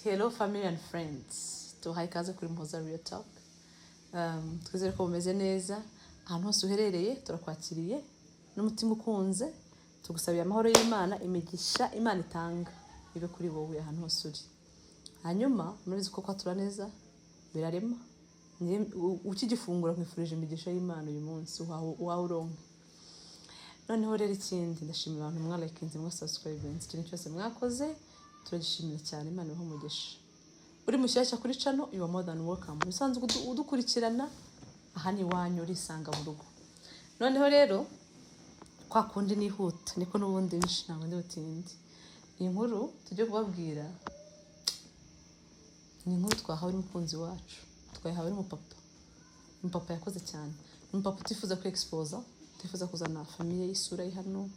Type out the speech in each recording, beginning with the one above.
Hello family and friends, tuhaye ikaze kuri Muhoza Real Talk. Twizere ko mumeze neza ahantu hose uherereye, turakwakiriye n'umutima ukunze, tugusabiye amahoro y'Imana, imigisha Imana itanga ibe kuri wowe ahantu hose uri. Hanyuma murizi ko kwatura neza birarema, ukigifungura nkwifurije imigisha y'Imana uyu munsi wawuronka. Noneho rero ikindi ndashimira abantu mwalakinze mwa subscribe ikintu cyose mwakoze, turagishimira cyane, Imana ibahe umugisha. Uri mushyashya kuri channel, you are more than welcome. Usanzwe udukurikirana aha ni wanyu urisanga mu rugo. Noneho rero kwa kundi nihuta niko nubundi ntabwo ndi butindi. Iyi nkuru tujye kubabwira ni inkuru twahawe n'umukunzi wacu, twahawe n'umupapa. Umupapa yakoze cyane, umupapa utifuza ku exposa, utifuza kuzana famille y'isura ye hano,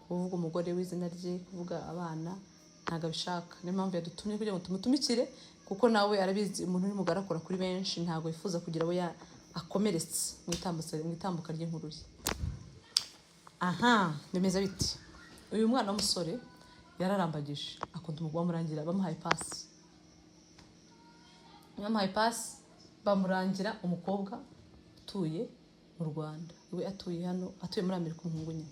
kuvuga umugore w'izina rye, kuvuga abana, ntago bishaka. Niyo mpamvu yadutumye kugira ngo tumutumikire, kuko nawe arabizi umuntu uri mugarakora kuri benshi, ntago yifuza kugira we akomeretse mu itambuka ry'inkuru ye. Aha, bimeze biti. Uyu mwana w'umusore yararambagije, akunda umugabo bamurangira, bamuhaye pass. Bamuhaye pass, bamurangira umukobwa utuye mu Rwanda. We atuye hano, atuye muri Amerika, umuhungu nyine.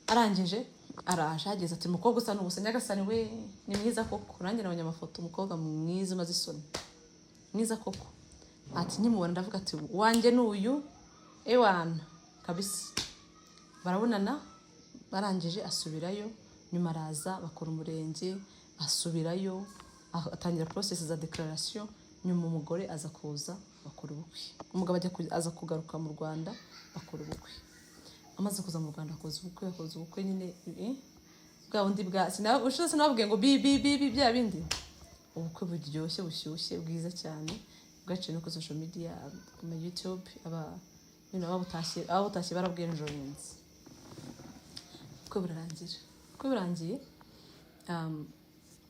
Arangije araje ageze ati umukobwa usa n'ubusa, nyagasani we ni mwiza koko. Nanjye nabonye amafoto, umukobwa mwiza umaze isoni, mwiza koko. Ati nkimubona ndavuga ati wanjye n'uyu ewana kabisa. Barabonana, barangije asubirayo, nyuma araza bakora umurenge, asubirayo, atangira process za declaration. Nyuma umugore aza kuza bakora ubukwe, umugabo aza kugaruka mu Rwanda bakora ubukwe. Amaze kuza mu Rwanda akoze ubukwe nyine bwa bundi bwa ushoze nababwiye ngo bi bya bindi. Ubukwe buryoshye bushyushye bwiza cyane, bwaciye no ku social media, ku YouTube, ababutashye barabwiye enjoyings. Ubukwe burarangiye,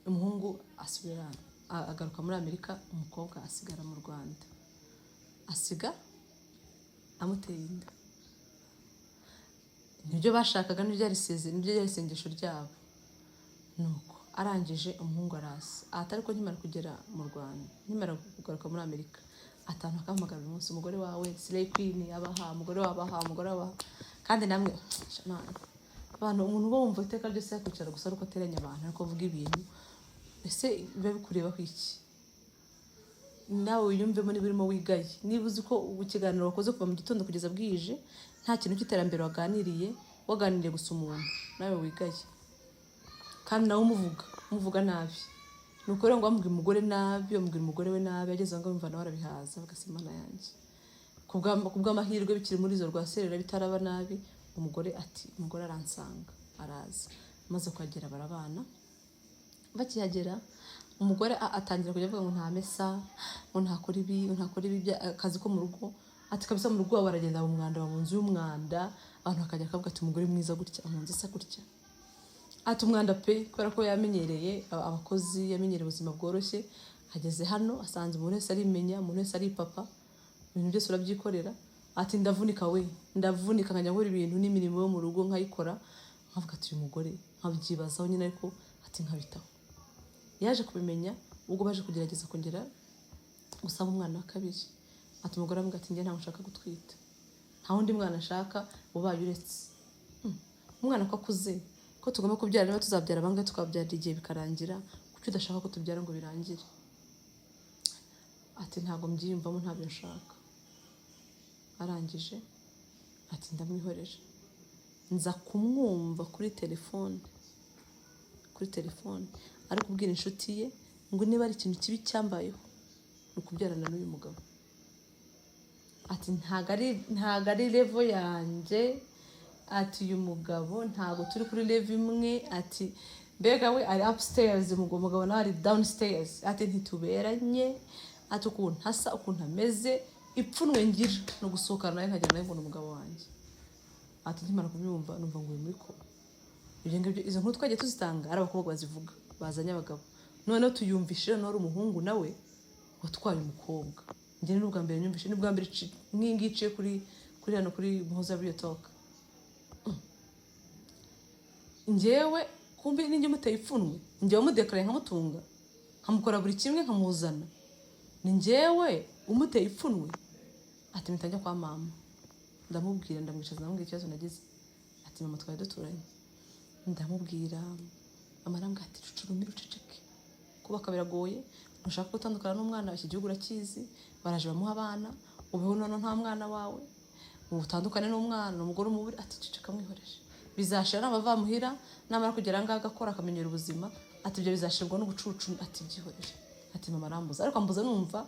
umuhungu asubira agaruka muri Amerika, umukobwa asigara mu Rwanda, asiga amuteye inda. Nibyo bashakaga, nibyo ryari isengesho ryabo. Nuko arangije umuhungu arasa, atari ko nkimara kugera mu Rwanda, nkimara kugaruka muri Amerika, atanu akahamagara umunsi, umugore wawe Slay Queen abaha, umugore wabaha. Kandi namwe abantu umuntu bumva iteka ryose yakwicara gusa ariko ateranya abantu, ariko avuga ibintu ese biba bikureba kwiki. Nawe uyumvemo niba urimo wigaye, niba uzi ko ikiganiro wakoze kuva mu gitondo kugeza bwije nta kintu cy'iterambere waganiriye gusa umuntu, nawe wigaye. Kandi nawe umuvuga nabi. Nuko rero ngo bamubwira umugore nabi, bamubwira umugore we nabi, ageze ngo bimva nawe arabihaza, bagasimana yanjye. Kubw'amahirwe bikiri muri izo rwaserera bitaraba nabi, umugore aransanga, araza. Maze kuhagera barabana. Bakihagera umugore atangira kujya avuga ngo nta mesa, ngo ntakora ibi akazi ko mu rugo. Ati kabisa mu rugo baragenda mu mwanda, mu nzu y'umwanda, abantu bakajya akavuga ati umugore mwiza gutya, amunze asa gutya. Ati umwanda pe, kubera ko yamenyereye abakozi, yamenyereye ubuzima bworoshye. Hageze hano asanze umuntu wese arimenya, umuntu wese ari papa, ibintu byose urabyikorera. Ati ndavunika nkajya nkora ibintu n'imirimo yo mu rugo nkayikora. Nkavuga ati uyu mugore nkabyibazaho nyine, ariko ati nkabitaho. Yaje kubimenya ubwo baje kugerageza kongera gusanga umwana wa kabiri. Ati umugore avuga ati njye ntabwo nshaka gutwita, nta wundi mwana ashaka, ubaye uretse umwana ko akuze, ko tugomba kubyara, niba tuzabyara bangahe tukabyara igihe bikarangira, kuko udashaka ko tubyara ngo birangire. Ati ntabwo mbyiyumvamo, ntabyo nshaka. Arangije ati ndamwihoreje, nza kumwumva kuri telefone ari kubwira inshuti ye ngo niba ari ikintu kibi cyambayeho ni ukubyarana n'uyu mugabo. Ati ntago ari level yanjye, ati uyu mugabo ntago turi kuri level imwe. Ati mbega we ari upstairs, umugabo nawe ari downstairs. Ati ntituberanye, ati ukuntu hasa, ukuntu ameze, ipfunwe ngira no gusohokana nawe nkagera nawe ngo ni umugabo wanjye. Ati nkimara kubyumva numva ngo uri muri ko. Izo nkuru twagiye tuzitanga ari abakobwa bazivuga, bazanye abagabo. Noneho tuyumvishe no ari umuhungu nawe watwaye umukobwa. Njye ni ubwa mbere nyumvishe, ni ubwa mbere nk'ingiciye kuri hano kuri Muhoza Real Talk. Njyewe kumbi ninjye muteye ipfunwe, njye wamudekaraye nkamutunga. nkamukora buri kimwe nkamuzana, ni njyewe umuteye ipfunwe. Ati mpita njya kwa mama ndamubwira, ndamwicaza ndamubwira ikibazo nagize. Ati mama twari duturanye, ndamubwira amarambwa ati cucurumira uceceke, kubaka biragoye, ntushaka gutandukana n'umwana, iki gihugu urakizi, baraje bamuha abana, ubeho none nta mwana wawe, utandukane n'umwana, umugore umubiri. Ati ceceka mwihoreje, bizashira n'abava muhira, namara kugera ngaha agakora akamenyera ubuzima. Ati ibyo bizashirwa n'ubucucu. Ati byihoreje. Ati mama arambuza, ariko ambuza numva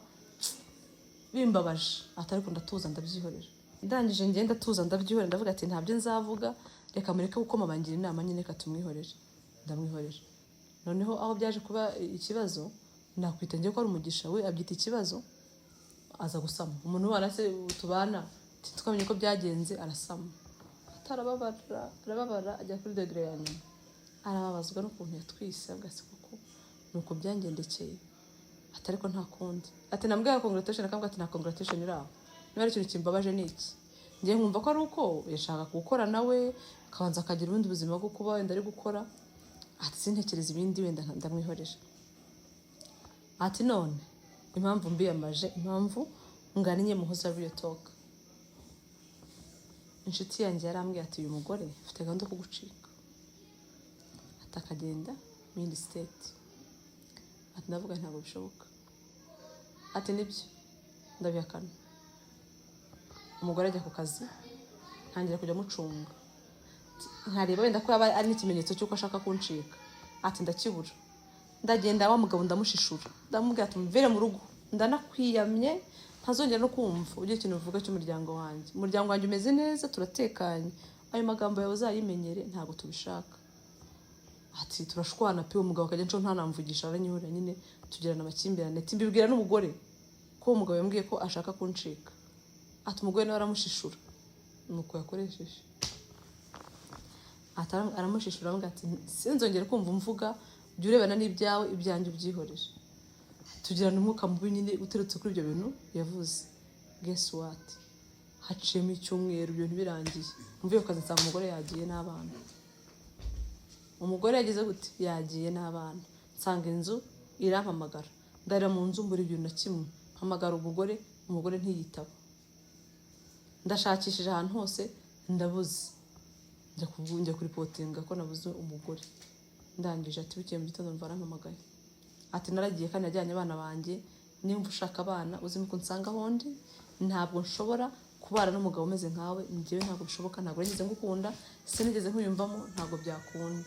bimbabaje. Ati ariko ndatuza ndabyihorera. Ndangije ngenda tuza ndabyihorera, ndavuga ati ntabyo nzavuga, reka mureke uko mabangira inama nyine ka tumwihoreje. Ndamwihoreje. Noneho aho byaje kuba ikibazo, nakwita ngiye ko ari umugisha, we abyita ikibazo, aza gusama. Umuntu warase tubana twamenye ko byagenze, arasama. Arababara ajya kuri degré ya nyuma, arababazwa n'ukuntu yatwise, agase kuko nuko byangendekeye. Ati ariko nta kundi. Ati nambwira congratulation, akambwa ati nta congratulation iraho, niba ari ikintu kimbabaje niki. Ngiye nkumva ko ari uko yashaka gukora nawe kabanza akagira ubundi buzima bwo kuba wenda ari gukora. Ati sintekereza ibindi, wenda ndamwihoreje. Ati none impamvu mbiyamaje, impamvu ngannye Muhoza Real Talk, inshuti yanjye yarambwiye ati uyu mugore afite gahunda yo kugucika, atakagenda mu yindi state. Ati ndavuga ntabwo bishoboka. Ati nibyo ndabihakana. Umugore ajya ku kazi, ntangira kujya mucunga, nkareba wenda ko yaba ari n'ikimenyetso cy'uko ashaka kuncika. Ati ndakibura, ndagenda wa mugabo ndamushishura, ndamubwira ati mvere mu rugo, ndanakwiyamye, ntazongera no kumva ugiye ikintu uvuga cy'umuryango wanjye. Umuryango wanjye umeze neza, turatekanye, ayo magambo yawe uzayimenyere, ntabwo tubishaka. Ati turashwana pe, umugabo akajya nco ntanamvugisha, aranyihora nyine, tugirana amakimbirane. Ati mbibwira n'umugore ko umugabo yambwiye ko ashaka kuncika. Ati umugore nawe aramushishura, nuko yakoresheje. Ati aramushishura, avuga ati sinzongera kumva umvuga, jya urebana n'ibyawe, ibyanjye ubyihoreje. Tugirana umwuka mubi nyine uterutse kuri ibyo bintu yavuze. Guess what, haciyemo icyumweru ibyo ntibirangiye, mvuye ku kazi nsanga umugore yagiye n'abana. Umugore yagize gute, yagiye n'abana. Nsanga inzu irampamagara, ndarira mu nzu mbura ibintu na kimwe, mpamagara umugore, umugore ntiyitaba. Ndashakishije ahantu hose ndabuze, njya kuri potinga ko nabuze umugore. Ndangije ati bukeye mu gitondo mva arampamagaye. Ati naragiye kandi najyanye abana banjye, nimba ushaka abana uzime ko nsanga hondi, ntabwo nshobora kubara n'umugabo umeze nkawe, njyewe ntabwo bishoboka, ntabwo nigeze ngukunda, sinigeze nkuyumvamo, ntabwo byakunda.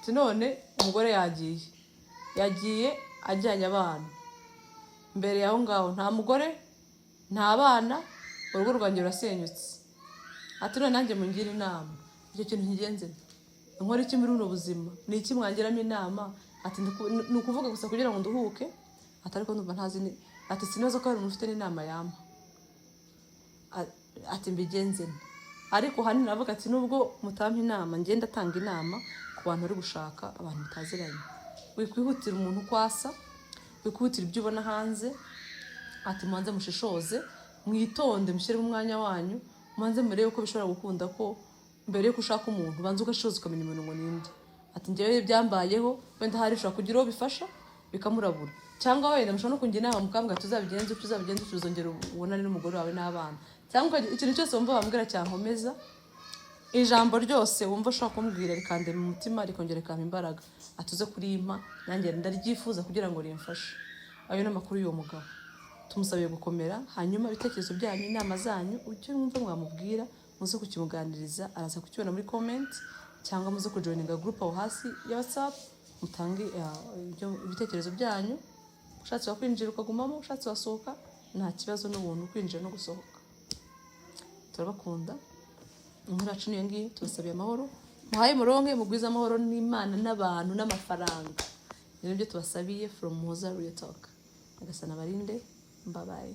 Ati none umugore yagiye ajyanye abana, mbere yaho ngaho nta mugore nta bana, urugo rwanjye rurasenyutse. Ati none nanjye mungira inama, icyo kintu nkigenze nkora iki muri buno buzima, ni iki mwangiramo inama? Ati ni ukuvuga gusa kugira ngo nduhuke. Ati ariko ndumva ntazi, ati sinoza ko hari umuntu ufite n'inama yampa. Ati mbigenze, ariko hanini navuga ati nubwo mutampa inama, ngenda atanga inama ku bantu bari gushaka abantu mutaziranye. Wikwihutira umuntu kwasa, wikwihutira ibyo ubona hanze. Ati mubanze mushishoze, mwitonde, mushyire mu mwanya wanyu, mubanze murebe ko bishobora gukunda, ko mbere yo gushaka umuntu banze ugashishoza ukamenya umuntu ngo ninde. Ati njyewe byambayeho, wenda hari ushobora kugira uwo bifasha bikamurabura, cyangwa wenda mushobora no kungira inama mukambwira tuzabigenze tuzongera ubonane n'umugore wawe n'abana, cyangwa ikintu cyose wumva wambwira cyankomeza, ijambo ryose wumva ushaka kumbwira rikandema mu mutima, rikongera rikampa imbaraga. Atuze kurimpa nanjye ndaryifuza kugira ngo rimfashe. Ayo ni amakuru y'uwo mugabo. Tumusabiye gukomera, hanyuma ibitekerezo byanyu, inama zanyu, icyo mwumva mwamubwira muze kukimuganiriza, araza kukibona muri comment, cyangwa muze kujoininga group aho hasi ya WhatsApp, mutange ibitekerezo byanyu. Ushatse wakwinjira ukagumamo, ushatse wasohoka, nta kibazo n'ubuntu kwinjira no gusohoka. Turabakunda, inkuru yacu niyo ngiyo, tubasabiye amahoro, muhaye muronke, mugwiza amahoro n'Imana n'abantu n'amafaranga. Nibyo tubasabiye from Muhoza Real Talk. Agasana barinde, bye bye.